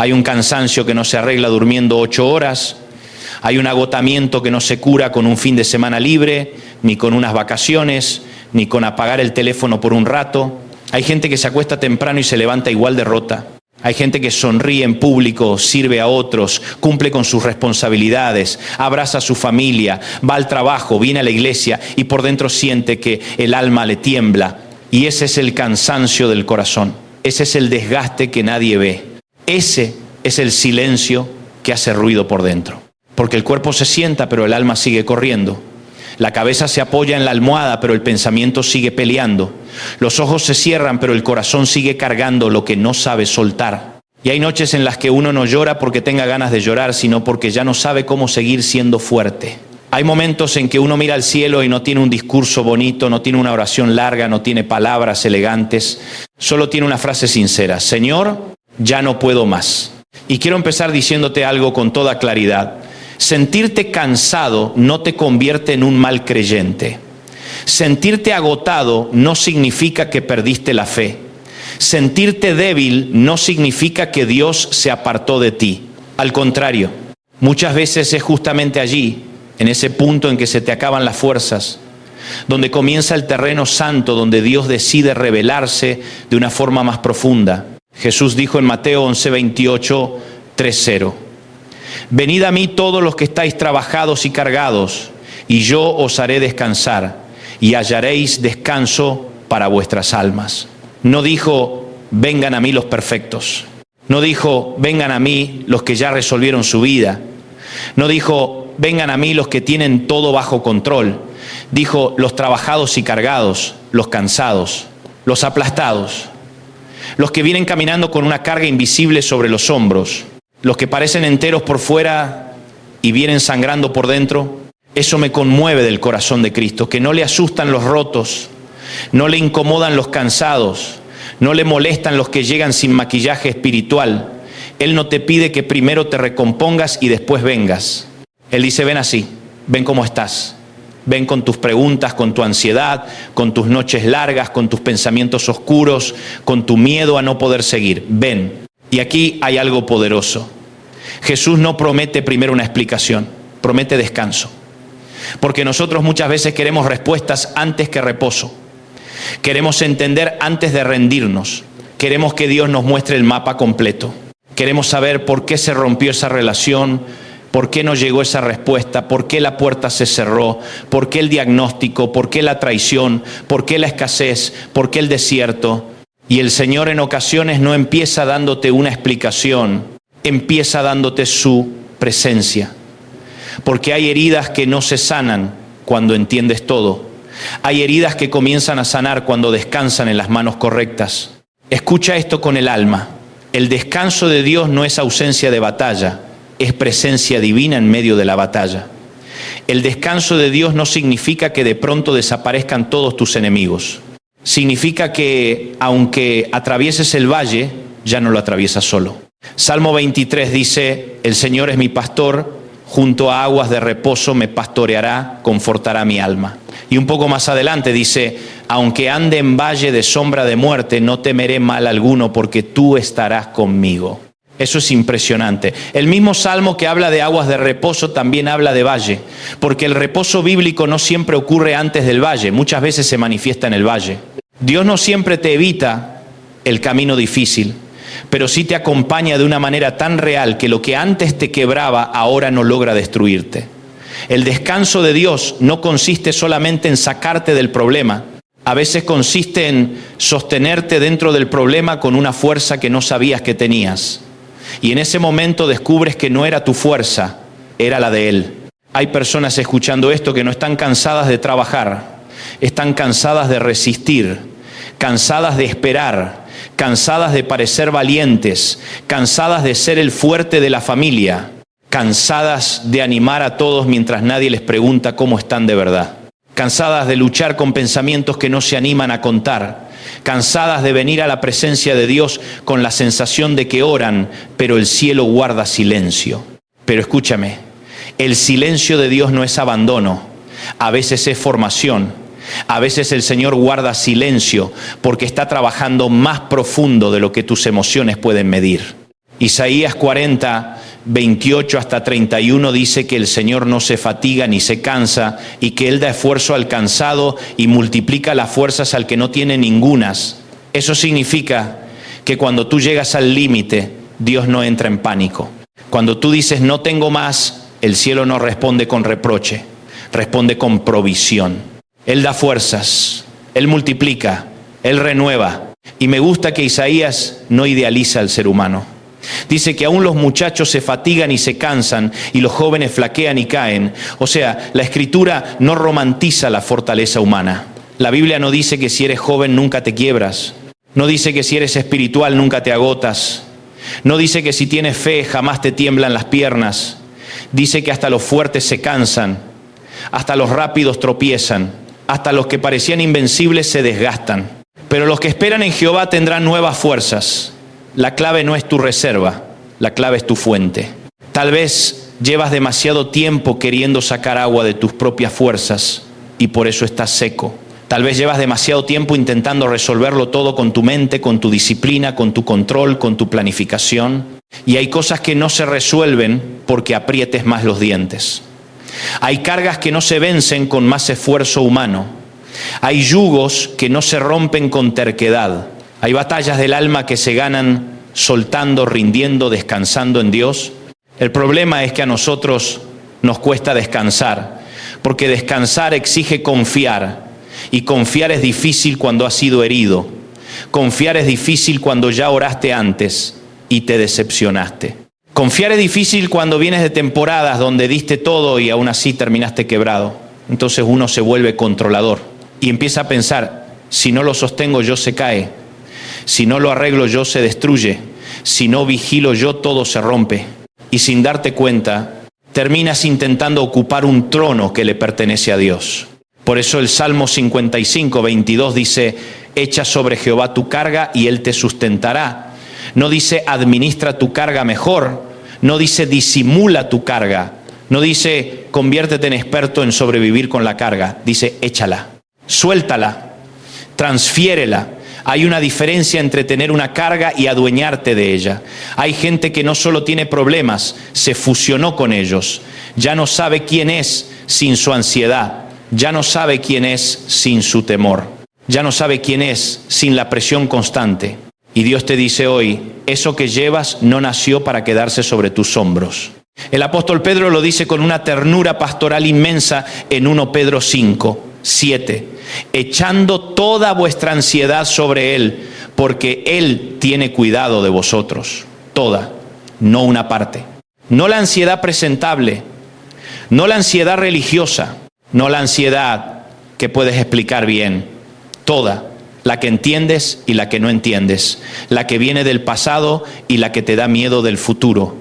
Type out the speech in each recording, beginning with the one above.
Hay un cansancio que no se arregla durmiendo 8 horas. Hay un agotamiento que no se cura con un fin de semana libre, ni con unas vacaciones, ni con apagar el teléfono por un rato. Hay gente que se acuesta temprano y se levanta igual de rota. Hay gente que sonríe en público, sirve a otros, cumple con sus responsabilidades, abraza a su familia, va al trabajo, viene a la iglesia y por dentro siente que el alma le tiembla. Y ese es el cansancio del corazón. Ese es el desgaste que nadie ve. Ese es el silencio que hace ruido por dentro. Porque el cuerpo se sienta, pero el alma sigue corriendo. La cabeza se apoya en la almohada, pero el pensamiento sigue peleando. Los ojos se cierran, pero el corazón sigue cargando lo que no sabe soltar. Y hay noches en las que uno no llora porque tenga ganas de llorar, sino porque ya no sabe cómo seguir siendo fuerte. Hay momentos en que uno mira al cielo y no tiene un discurso bonito, no tiene una oración larga, no tiene palabras elegantes, solo tiene una frase sincera: Señor, ya no puedo más. Y quiero empezar diciéndote algo con toda claridad. Sentirte cansado no te convierte en un mal creyente. Sentirte agotado no significa que perdiste la fe. Sentirte débil no significa que Dios se apartó de ti. Al contrario, muchas veces es justamente allí, en ese punto en que se te acaban las fuerzas, donde comienza el terreno santo, donde Dios decide revelarse de una forma más profunda. Jesús dijo en Mateo 11:28, 3:0. Venid a mí todos los que estáis trabajados y cargados, y yo os haré descansar, y hallaréis descanso para vuestras almas. No dijo, vengan a mí los perfectos. No dijo, vengan a mí los que ya resolvieron su vida. No dijo, vengan a mí los que tienen todo bajo control. Dijo, los trabajados y cargados, los cansados, los aplastados, los que vienen caminando con una carga invisible sobre los hombros, los que parecen enteros por fuera y vienen sangrando por dentro. Eso me conmueve del corazón de Cristo, que no le asustan los rotos, no le incomodan los cansados, no le molestan los que llegan sin maquillaje espiritual. Él no te pide que primero te recompongas y después vengas. Él dice, ven así, ven cómo estás. Ven con tus preguntas, con tu ansiedad, con tus noches largas, con tus pensamientos oscuros, con tu miedo a no poder seguir. Ven. Y aquí hay algo poderoso. Jesús no promete primero una explicación, promete descanso. Porque nosotros muchas veces queremos respuestas antes que reposo. Queremos entender antes de rendirnos. Queremos que Dios nos muestre el mapa completo. Queremos saber por qué se rompió esa relación, por qué no llegó esa respuesta, por qué la puerta se cerró, por qué el diagnóstico, por qué la traición, por qué la escasez, por qué el desierto. Y el Señor en ocasiones no empieza dándote una explicación, empieza dándote su presencia. Porque hay heridas que no se sanan cuando entiendes todo. Hay heridas que comienzan a sanar cuando descansan en las manos correctas. Escucha esto con el alma. El descanso de Dios no es ausencia de batalla, es presencia divina en medio de la batalla. El descanso de Dios no significa que de pronto desaparezcan todos tus enemigos. Significa que aunque atravieses el valle, ya no lo atraviesas solo. Salmo 23 dice, el Señor es mi pastor, junto a aguas de reposo me pastoreará, confortará mi alma. Y un poco más adelante dice, aunque ande en valle de sombra de muerte, no temeré mal alguno, porque tú estarás conmigo. Eso es impresionante. El mismo Salmo que habla de aguas de reposo también habla de valle, porque el reposo bíblico no siempre ocurre antes del valle, muchas veces se manifiesta en el valle. Dios no siempre te evita el camino difícil, pero sí te acompaña de una manera tan real que lo que antes te quebraba ahora no logra destruirte. El descanso de Dios no consiste solamente en sacarte del problema, a veces consiste en sostenerte dentro del problema con una fuerza que no sabías que tenías. Y en ese momento descubres que no era tu fuerza, era la de Él. Hay personas escuchando esto que no están cansadas de trabajar, están cansadas de resistir, cansadas de esperar, cansadas de parecer valientes, cansadas de ser el fuerte de la familia, cansadas de animar a todos mientras nadie les pregunta cómo están de verdad, cansadas de luchar con pensamientos que no se animan a contar, cansadas de venir a la presencia de Dios con la sensación de que oran, pero el cielo guarda silencio. Pero escúchame, el silencio de Dios no es abandono, a veces es formación, a veces el Señor guarda silencio porque está trabajando más profundo de lo que tus emociones pueden medir. Isaías 40, 28 hasta 31 dice que el Señor no se fatiga ni se cansa y que Él da esfuerzo al cansado y multiplica las fuerzas al que no tiene ningunas. Eso significa que cuando tú llegas al límite, Dios no entra en pánico. Cuando tú dices no tengo más, el cielo no responde con reproche, responde con provisión. Él da fuerzas, Él multiplica, Él renueva. Y me gusta que Isaías no idealiza al ser humano. Dice que aún los muchachos se fatigan y se cansan y los jóvenes flaquean y caen. O sea, la Escritura no romantiza la fortaleza humana. La Biblia no dice que si eres joven nunca te quiebras. No dice que si eres espiritual nunca te agotas. No dice que si tienes fe jamás te tiemblan las piernas. Dice que hasta los fuertes se cansan, hasta los rápidos tropiezan, hasta los que parecían invencibles se desgastan. Pero los que esperan en Jehová tendrán nuevas fuerzas. La clave no es tu reserva, la clave es tu fuente. Tal vez llevas demasiado tiempo queriendo sacar agua de tus propias fuerzas y por eso estás seco. Tal vez llevas demasiado tiempo intentando resolverlo todo con tu mente, con tu disciplina, con tu control, con tu planificación. Y hay cosas que no se resuelven porque aprietes más los dientes. Hay cargas que no se vencen con más esfuerzo humano. Hay yugos que no se rompen con terquedad. Hay batallas del alma que se ganan soltando, rindiendo, descansando en Dios. El problema es que a nosotros nos cuesta descansar, porque descansar exige confiar, y confiar es difícil cuando has sido herido. Confiar es difícil cuando ya oraste antes y te decepcionaste. Confiar es difícil cuando vienes de temporadas donde diste todo y aún así terminaste quebrado. Entonces uno se vuelve controlador y empieza a pensar, si no lo sostengo yo se cae, si no lo arreglo yo se destruye, si no vigilo yo todo se rompe. Y sin darte cuenta, terminas intentando ocupar un trono que le pertenece a Dios. Por eso el Salmo 55, 22 dice, echa sobre Jehová tu carga y Él te sustentará. No dice administra tu carga mejor, no dice disimula tu carga, no dice conviértete en experto en sobrevivir con la carga, dice échala, suéltala, transfiérela. Hay una diferencia entre tener una carga y adueñarte de ella. Hay gente que no solo tiene problemas, se fusionó con ellos. Ya no sabe quién es sin su ansiedad. Ya no sabe quién es sin su temor. Ya no sabe quién es sin la presión constante. Y Dios te dice hoy, eso que llevas no nació para quedarse sobre tus hombros. El apóstol Pedro lo dice con una ternura pastoral inmensa en 1 Pedro 5, 7. Echando toda vuestra ansiedad sobre Él, porque Él tiene cuidado de vosotros. Toda, no una parte. No la ansiedad presentable, no la ansiedad religiosa, no la ansiedad que puedes explicar bien. Toda, la que entiendes y la que no entiendes. La que viene del pasado y la que te da miedo del futuro.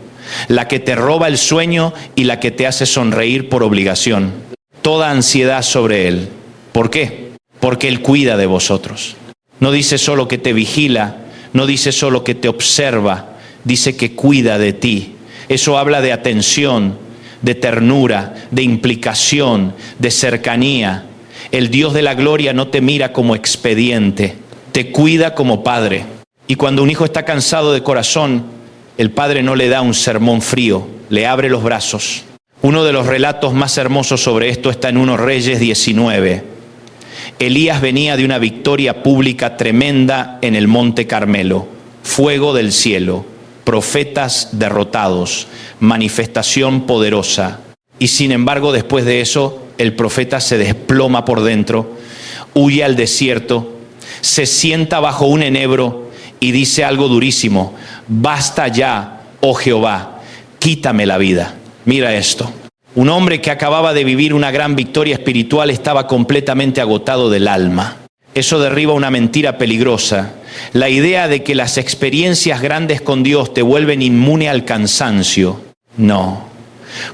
La que te roba el sueño y la que te hace sonreír por obligación. Toda ansiedad sobre Él. ¿Por qué? Porque Él cuida de vosotros. No dice solo que te vigila, no dice solo que te observa, dice que cuida de ti. Eso habla de atención, de ternura, de implicación, de cercanía. El Dios de la gloria no te mira como expediente, te cuida como padre. Y cuando un hijo está cansado de corazón, el padre no le da un sermón frío, le abre los brazos. Uno de los relatos más hermosos sobre esto está en 1 Reyes 19. Elías venía de una victoria pública tremenda en el Monte Carmelo. Fuego del cielo, profetas derrotados, manifestación poderosa. Y sin embargo, después de eso, el profeta se desploma por dentro, huye al desierto, se sienta bajo un enebro y dice algo durísimo: basta ya, oh Jehová, quítame la vida. Mira esto. Un hombre que acababa de vivir una gran victoria espiritual estaba completamente agotado del alma. Eso derriba una mentira peligrosa. La idea de que las experiencias grandes con Dios te vuelven inmune al cansancio. No.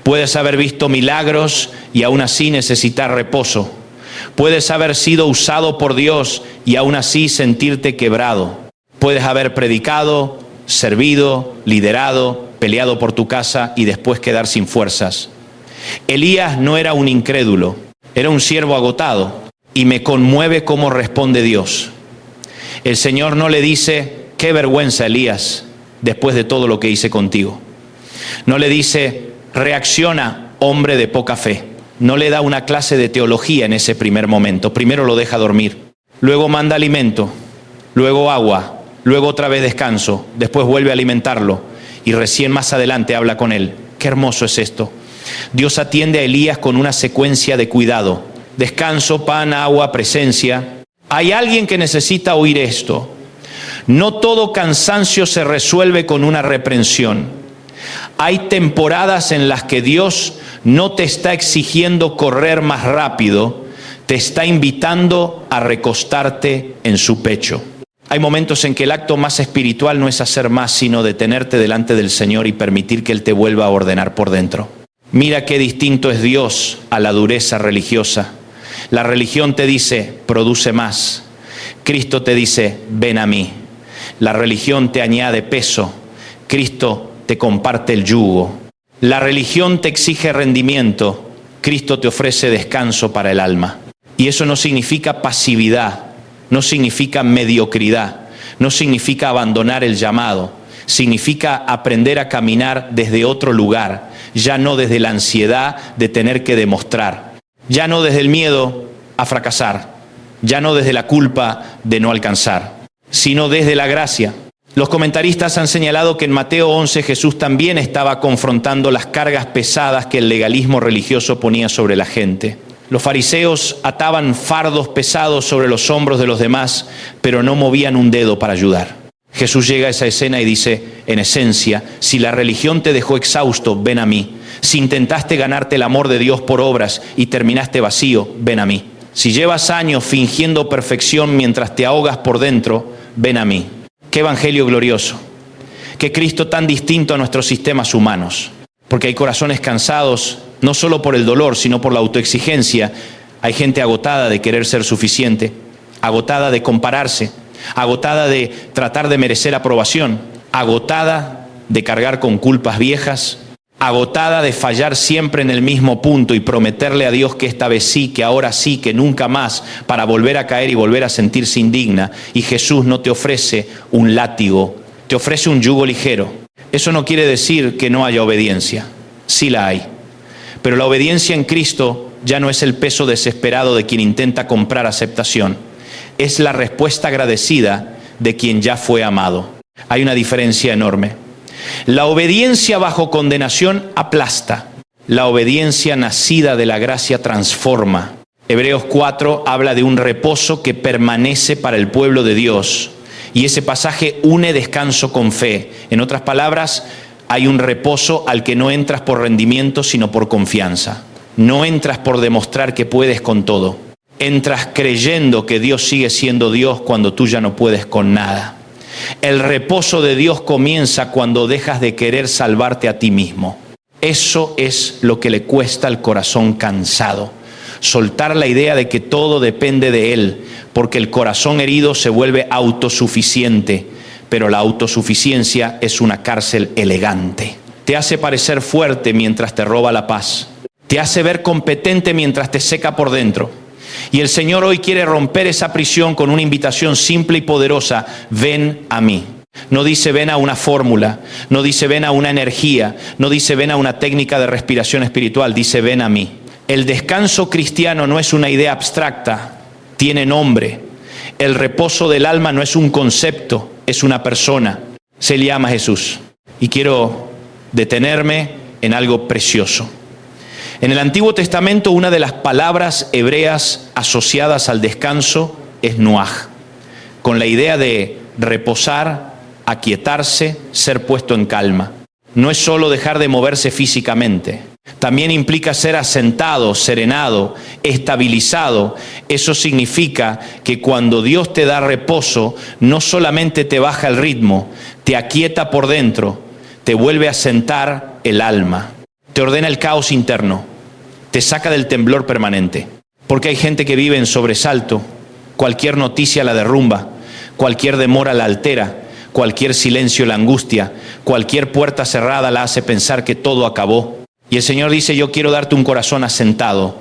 Puedes haber visto milagros y aún así necesitar reposo. Puedes haber sido usado por Dios y aún así sentirte quebrado. Puedes haber predicado, servido, liderado, peleado por tu casa y después quedar sin fuerzas. Elías no era un incrédulo, era un siervo agotado. Y me conmueve cómo responde Dios. El Señor no le dice: qué vergüenza, Elías, después de todo lo que hice contigo. No le dice, reacciona, hombre de poca fe. No le da una clase de teología en ese primer momento. Primero lo deja dormir, luego manda alimento, luego agua, luego otra vez descanso, después vuelve a alimentarlo y recién más adelante habla con él. Qué hermoso es esto. Dios atiende a Elías con una secuencia de cuidado. Descanso, pan, agua, presencia. Hay alguien que necesita oír esto. No todo cansancio se resuelve con una reprensión. Hay temporadas en las que Dios no te está exigiendo correr más rápido, te está invitando a recostarte en su pecho. Hay momentos en que el acto más espiritual no es hacer más, sino detenerte delante del Señor y permitir que Él te vuelva a ordenar por dentro. Mira qué distinto es Dios a la dureza religiosa. La religión te dice, produce más. Cristo te dice, ven a mí. La religión te añade peso. Cristo te comparte el yugo. La religión te exige rendimiento. Cristo te ofrece descanso para el alma. Y eso no significa pasividad, no significa mediocridad, no significa abandonar el llamado. Significa aprender a caminar desde otro lugar, ya no desde la ansiedad de tener que demostrar, ya no desde el miedo a fracasar, ya no desde la culpa de no alcanzar, sino desde la gracia. Los comentaristas han señalado que en Mateo 11 Jesús también estaba confrontando las cargas pesadas que el legalismo religioso ponía sobre la gente. Los fariseos ataban fardos pesados sobre los hombros de los demás, pero no movían un dedo para ayudar. Jesús llega a esa escena y dice, en esencia, si la religión te dejó exhausto, ven a mí. Si intentaste ganarte el amor de Dios por obras y terminaste vacío, ven a mí. Si llevas años fingiendo perfección mientras te ahogas por dentro, ven a mí. Qué evangelio glorioso. Qué Cristo tan distinto a nuestros sistemas humanos. Porque hay corazones cansados, no solo por el dolor, sino por la autoexigencia. Hay gente agotada de querer ser suficiente, agotada de compararse, agotada de tratar de merecer aprobación, agotada de cargar con culpas viejas, agotada de fallar siempre en el mismo punto y prometerle a Dios que esta vez sí, que ahora sí, que nunca más, para volver a caer y volver a sentirse indigna. Y Jesús no te ofrece un látigo, te ofrece un yugo ligero. Eso no quiere decir que no haya obediencia, sí la hay. Pero la obediencia en Cristo ya no es el peso desesperado de quien intenta comprar aceptación. Es la respuesta agradecida de quien ya fue amado. Hay una diferencia enorme. La obediencia bajo condenación aplasta. La obediencia nacida de la gracia transforma. Hebreos 4 habla de un reposo que permanece para el pueblo de Dios. Y ese pasaje une descanso con fe. En otras palabras, hay un reposo al que no entras por rendimiento, sino por confianza. No entras por demostrar que puedes con todo. Entras creyendo que Dios sigue siendo Dios cuando tú ya no puedes con nada. El reposo de Dios comienza cuando dejas de querer salvarte a ti mismo. Eso es lo que le cuesta al corazón cansado. Soltar la idea de que todo depende de Él, porque el corazón herido se vuelve autosuficiente, pero la autosuficiencia es una cárcel elegante. Te hace parecer fuerte mientras te roba la paz. Te hace ver competente mientras te seca por dentro. Y el Señor hoy quiere romper esa prisión con una invitación simple y poderosa. Ven a mí. No dice ven a una fórmula, no dice ven a una energía, no dice ven a una técnica de respiración espiritual, dice ven a mí. El descanso cristiano no es una idea abstracta, tiene nombre. El reposo del alma no es un concepto, es una persona. Se le llama Jesús. Y quiero detenerme en algo precioso. En el Antiguo Testamento, una de las palabras hebreas asociadas al descanso es nuaj, con la idea de reposar, aquietarse, ser puesto en calma. No es solo dejar de moverse físicamente, también implica ser asentado, serenado, estabilizado. Eso significa que cuando Dios te da reposo, no solamente te baja el ritmo, te aquieta por dentro, te vuelve a sentar el alma. Te ordena el caos interno, te saca del temblor permanente. Porque hay gente que vive en sobresalto, cualquier noticia la derrumba, cualquier demora la altera, cualquier silencio la angustia, cualquier puerta cerrada la hace pensar que todo acabó. Y el Señor dice, yo quiero darte un corazón asentado,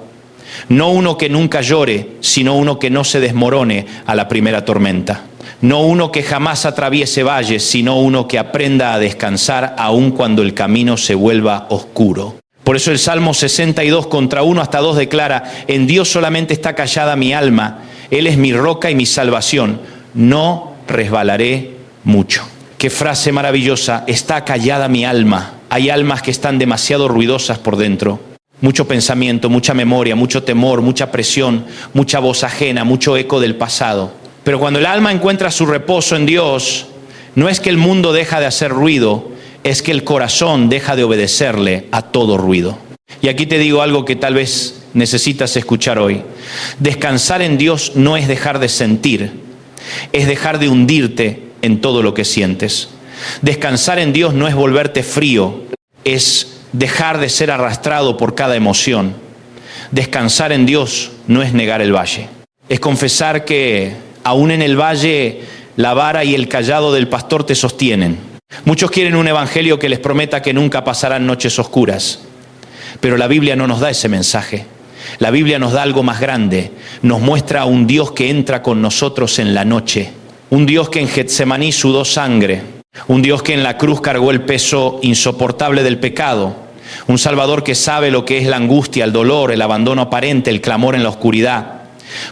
no uno que nunca llore, sino uno que no se desmorone a la primera tormenta. No uno que jamás atraviese valles, sino uno que aprenda a descansar aun cuando el camino se vuelva oscuro. Por eso el Salmo 62, contra 1 hasta 2 declara: en Dios solamente está callada mi alma, Él es mi roca y mi salvación, no resbalaré mucho. Qué frase maravillosa: está callada mi alma. Hay almas que están demasiado ruidosas por dentro. Mucho pensamiento, mucha memoria, mucho temor, mucha presión, mucha voz ajena, mucho eco del pasado. Pero cuando el alma encuentra su reposo en Dios, no es que el mundo deja de hacer ruido, es que el corazón deja de obedecerle a todo ruido. Y aquí te digo algo que tal vez necesitas escuchar hoy. Descansar en Dios no es dejar de sentir, es dejar de hundirte en todo lo que sientes. Descansar en Dios no es volverte frío, es dejar de ser arrastrado por cada emoción. Descansar en Dios no es negar el valle, es confesar que aún en el valle la vara y el cayado del pastor te sostienen. Muchos quieren un evangelio que les prometa que nunca pasarán noches oscuras, pero la Biblia no nos da ese mensaje. La Biblia nos da algo más grande, nos muestra a un Dios que entra con nosotros en la noche, un Dios que en Getsemaní sudó sangre, un Dios que en la cruz cargó el peso insoportable del pecado, un Salvador que sabe lo que es la angustia, el dolor, el abandono aparente, el clamor en la oscuridad.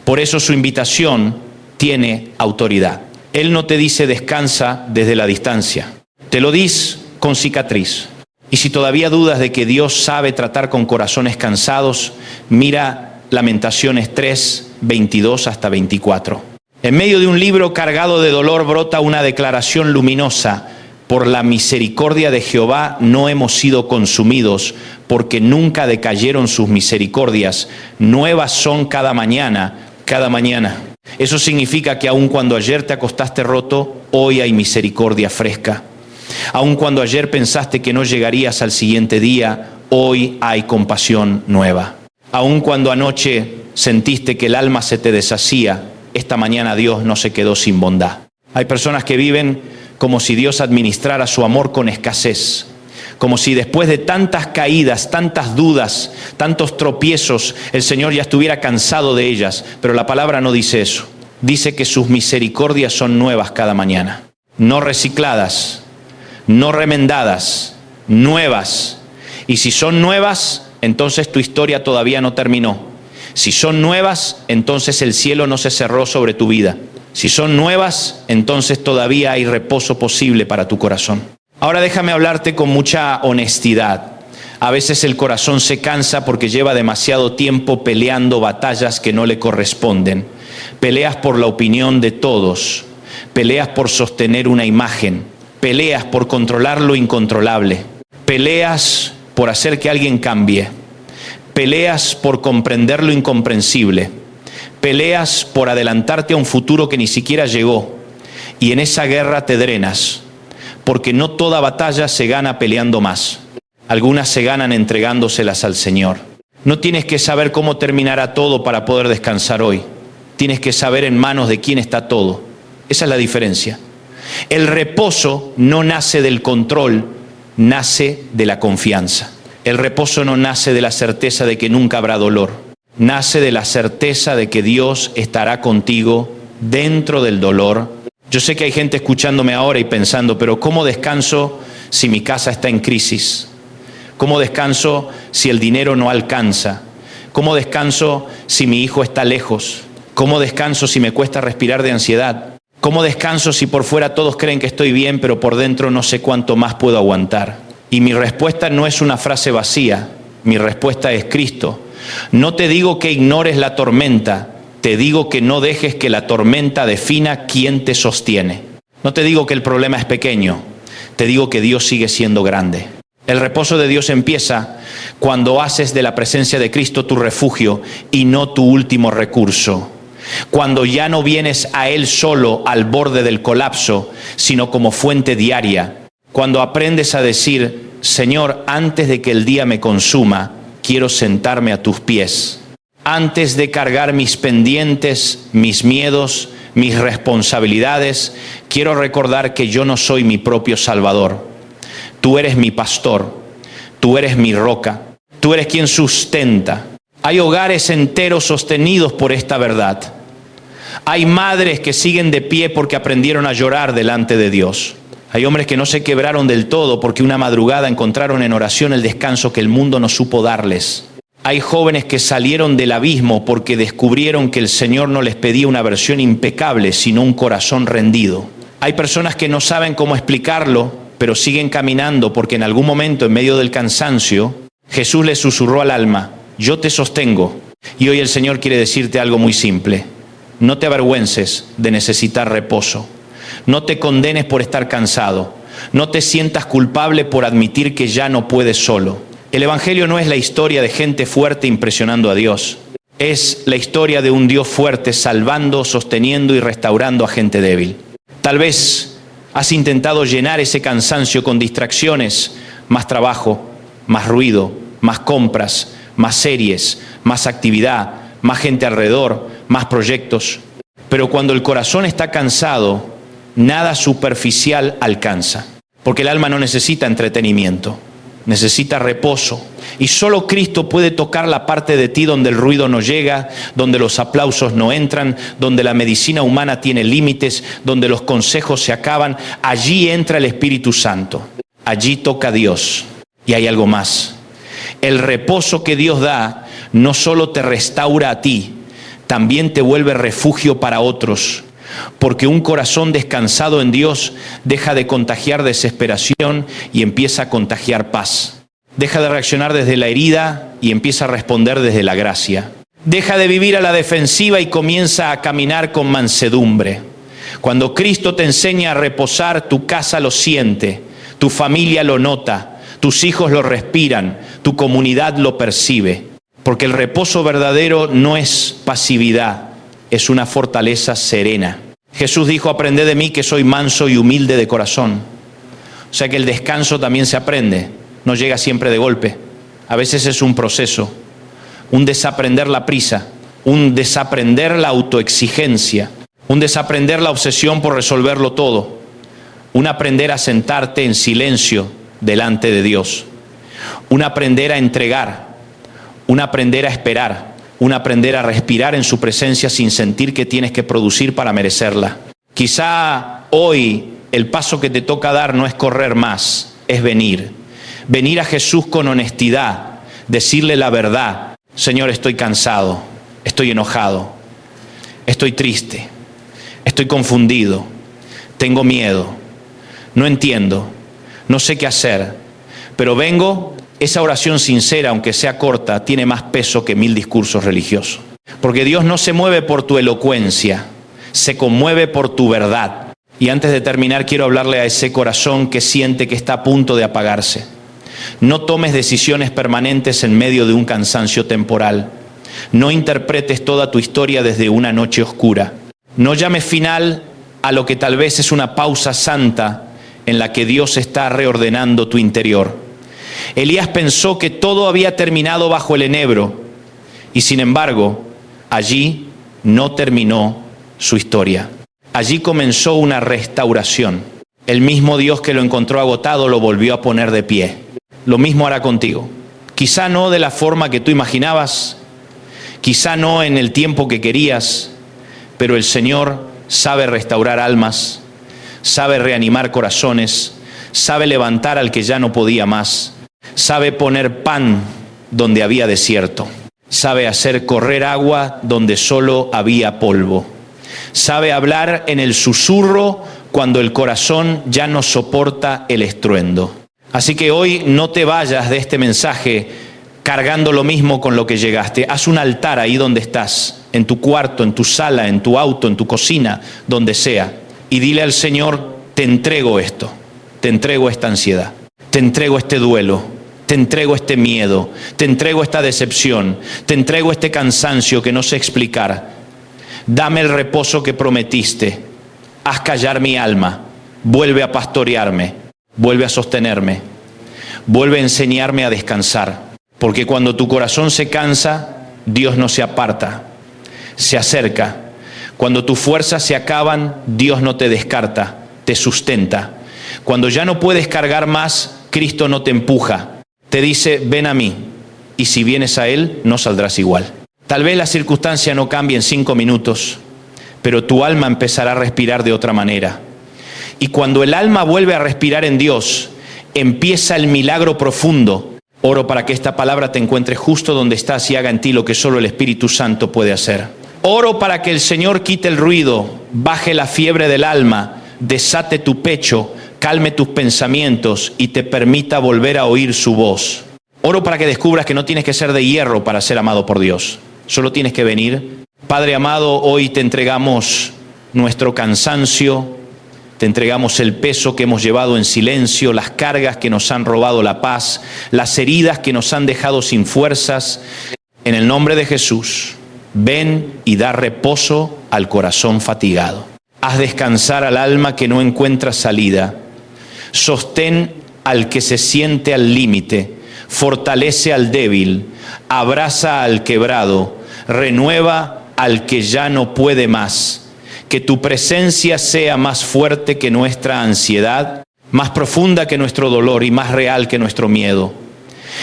Por eso su invitación tiene autoridad. Él no te dice descansa desde la distancia, te lo dice con cicatriz. Y si todavía dudas de que Dios sabe tratar con corazones cansados, mira Lamentaciones 3, 22 hasta 24. En medio de un libro cargado de dolor brota una declaración luminosa: por la misericordia de Jehová no hemos sido consumidos, porque nunca decayeron sus misericordias, nuevas son cada mañana, cada mañana. Eso significa que aun cuando ayer te acostaste roto, hoy hay misericordia fresca. Aun cuando ayer pensaste que no llegarías al siguiente día, hoy hay compasión nueva. Aun cuando anoche sentiste que el alma se te deshacía, esta mañana Dios no se quedó sin bondad. Hay personas que viven como si Dios administrara su amor con escasez, como si después de tantas caídas, tantas dudas, tantos tropiezos, el Señor ya estuviera cansado de ellas. Pero la palabra no dice eso. Dice que sus misericordias son nuevas cada mañana, no recicladas, no remendadas, nuevas. Y si son nuevas, entonces tu historia todavía no terminó. Si son nuevas, entonces el cielo no se cerró sobre tu vida. Si son nuevas, entonces todavía hay reposo posible para tu corazón. Ahora déjame hablarte con mucha honestidad. A veces el corazón se cansa porque lleva demasiado tiempo peleando batallas que no le corresponden. Peleas por la opinión de todos, peleas por sostener una imagen, peleas por controlar lo incontrolable, peleas por hacer que alguien cambie, peleas por comprender lo incomprensible, peleas por adelantarte a un futuro que ni siquiera llegó, y en esa guerra te drenas, porque no toda batalla se gana peleando más. Algunas se ganan entregándoselas al Señor. No tienes que saber cómo terminará todo para poder descansar hoy. Tienes que saber en manos de quién está todo. Esa es la diferencia. El reposo no nace del control, nace de la confianza. El reposo no nace de la certeza de que nunca habrá dolor. Nace de la certeza de que Dios estará contigo dentro del dolor. Yo sé que hay gente escuchándome ahora y pensando, pero ¿cómo descanso si mi casa está en crisis? ¿Cómo descanso si el dinero no alcanza? ¿Cómo descanso si mi hijo está lejos? ¿Cómo descanso si me cuesta respirar de ansiedad? ¿Cómo descanso si por fuera todos creen que estoy bien, pero por dentro no sé cuánto más puedo aguantar? Y mi respuesta no es una frase vacía, mi respuesta es Cristo. No te digo que ignores la tormenta, te digo que no dejes que la tormenta defina quién te sostiene. No te digo que el problema es pequeño, te digo que Dios sigue siendo grande. El reposo de Dios empieza cuando haces de la presencia de Cristo tu refugio y no tu último recurso. Cuando ya no vienes a Él solo al borde del colapso, sino como fuente diaria. Cuando aprendes a decir, Señor, antes de que el día me consuma, quiero sentarme a tus pies. Antes de cargar mis pendientes, mis miedos, mis responsabilidades, quiero recordar que yo no soy mi propio Salvador. Tú eres mi pastor, tú eres mi roca, tú eres quien sustenta. Hay hogares enteros sostenidos por esta verdad. Hay madres que siguen de pie porque aprendieron a llorar delante de Dios. Hay hombres que no se quebraron del todo porque una madrugada encontraron en oración el descanso que el mundo no supo darles. Hay jóvenes que salieron del abismo porque descubrieron que el Señor no les pedía una versión impecable, sino un corazón rendido. Hay personas que no saben cómo explicarlo, pero siguen caminando porque en algún momento, en medio del cansancio, Jesús les susurró al alma: yo te sostengo. Y hoy el Señor quiere decirte algo muy simple: no te avergüences de necesitar reposo. No te condenes por estar cansado. No te sientas culpable por admitir que ya no puedes solo. El Evangelio no es la historia de gente fuerte impresionando a Dios. Es la historia de un Dios fuerte salvando, sosteniendo y restaurando a gente débil. Tal vez has intentado llenar ese cansancio con distracciones: más trabajo, más ruido, más compras, más series, más actividad, más gente alrededor, más proyectos. Pero cuando el corazón está cansado, nada superficial alcanza, porque el alma no necesita entretenimiento, necesita reposo. Y solo Cristo puede tocar la parte de ti donde el ruido no llega, donde los aplausos no entran, donde la medicina humana tiene límites, donde los consejos se acaban. Allí entra el Espíritu Santo, allí toca Dios. Y hay algo más: el reposo que Dios da no solo te restaura a ti, también te vuelve refugio para otros. Porque un corazón descansado en Dios deja de contagiar desesperación y empieza a contagiar paz. Deja de reaccionar desde la herida y empieza a responder desde la gracia. Deja de vivir a la defensiva y comienza a caminar con mansedumbre. Cuando Cristo te enseña a reposar, tu casa lo siente, tu familia lo nota, tus hijos lo respiran, tu comunidad lo percibe. Porque el reposo verdadero no es pasividad, es una fortaleza serena. Jesús dijo: aprended de mí que soy manso y humilde de corazón. O sea que el descanso también se aprende, no llega siempre de golpe. A veces es un proceso, un desaprender la prisa, un desaprender la autoexigencia, un desaprender la obsesión por resolverlo todo, un aprender a sentarte en silencio delante de Dios, un aprender a entregar, un aprender a esperar, un aprender a respirar en su presencia sin sentir que tienes que producir para merecerla. Quizá hoy el paso que te toca dar no es correr más, es venir. Venir a Jesús con honestidad, decirle la verdad: Señor, estoy cansado, estoy enojado, estoy triste, estoy confundido, tengo miedo, no entiendo, no sé qué hacer, pero vengo. Esa oración sincera, aunque sea corta, tiene más peso que 1000 discursos religiosos. Porque Dios no se mueve por tu elocuencia, se conmueve por tu verdad. Y antes de terminar, quiero hablarle a ese corazón que siente que está a punto de apagarse. No tomes decisiones permanentes en medio de un cansancio temporal. No interpretes toda tu historia desde una noche oscura. No llames final a lo que tal vez es una pausa santa en la que Dios está reordenando tu interior. Elías pensó que todo había terminado bajo el enebro y sin embargo allí no terminó su historia. Allí comenzó una restauración. El mismo Dios que lo encontró agotado lo volvió a poner de pie. Lo mismo hará contigo. Quizá no de la forma que tú imaginabas, quizá no en el tiempo que querías, pero el Señor sabe restaurar almas, sabe reanimar corazones, sabe levantar al que ya no podía más. Sabe poner pan donde había desierto. Sabe hacer correr agua donde solo había polvo. Sabe hablar en el susurro cuando el corazón ya no soporta el estruendo. Así que hoy no te vayas de este mensaje cargando lo mismo con lo que llegaste. Haz un altar ahí donde estás, en tu cuarto, en tu sala, en tu auto, en tu cocina, donde sea. Y dile al Señor: te entrego esto, te entrego esta ansiedad, te entrego este duelo, te entrego este miedo, te entrego esta decepción, te entrego este cansancio que no sé explicar. Dame el reposo que prometiste. Haz callar mi alma. Vuelve a pastorearme. Vuelve a sostenerme. Vuelve a enseñarme a descansar. Porque cuando tu corazón se cansa, Dios no se aparta, se acerca. Cuando tus fuerzas se acaban, Dios no te descarta, te sustenta. Cuando ya no puedes cargar más, Cristo no te empuja. Te dice: ven a mí, y si vienes a Él, no saldrás igual. Tal vez la circunstancia no cambie en 5 minutos, pero tu alma empezará a respirar de otra manera. Y cuando el alma vuelve a respirar en Dios, empieza el milagro profundo. Oro para que esta palabra te encuentre justo donde estás y haga en ti lo que solo el Espíritu Santo puede hacer. Oro para que el Señor quite el ruido, baje la fiebre del alma, desate tu pecho, calme tus pensamientos y te permita volver a oír su voz. Oro para que descubras que no tienes que ser de hierro para ser amado por Dios. Solo tienes que venir. Padre amado, hoy te entregamos nuestro cansancio, te entregamos el peso que hemos llevado en silencio, las cargas que nos han robado la paz, las heridas que nos han dejado sin fuerzas. En el nombre de Jesús, ven y da reposo al corazón fatigado. Haz descansar al alma que no encuentra salida. Sostén al que se siente al límite. Fortalece al débil. Abraza al quebrado. Renueva al que ya no puede más. Que tu presencia sea más fuerte que nuestra ansiedad, más profunda que nuestro dolor y más real que nuestro miedo.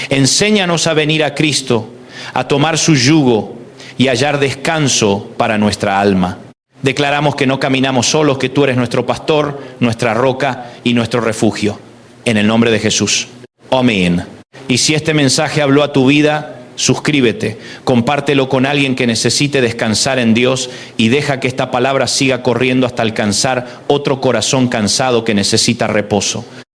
Enséñanos a venir a Cristo, a tomar su yugo y hallar descanso para nuestra alma. Declaramos que no caminamos solos, que tú eres nuestro pastor, nuestra roca y nuestro refugio. En el nombre de Jesús. Amén. Y si este mensaje habló a tu vida, suscríbete, compártelo con alguien que necesite descansar en Dios y deja que esta palabra siga corriendo hasta alcanzar otro corazón cansado que necesita reposo.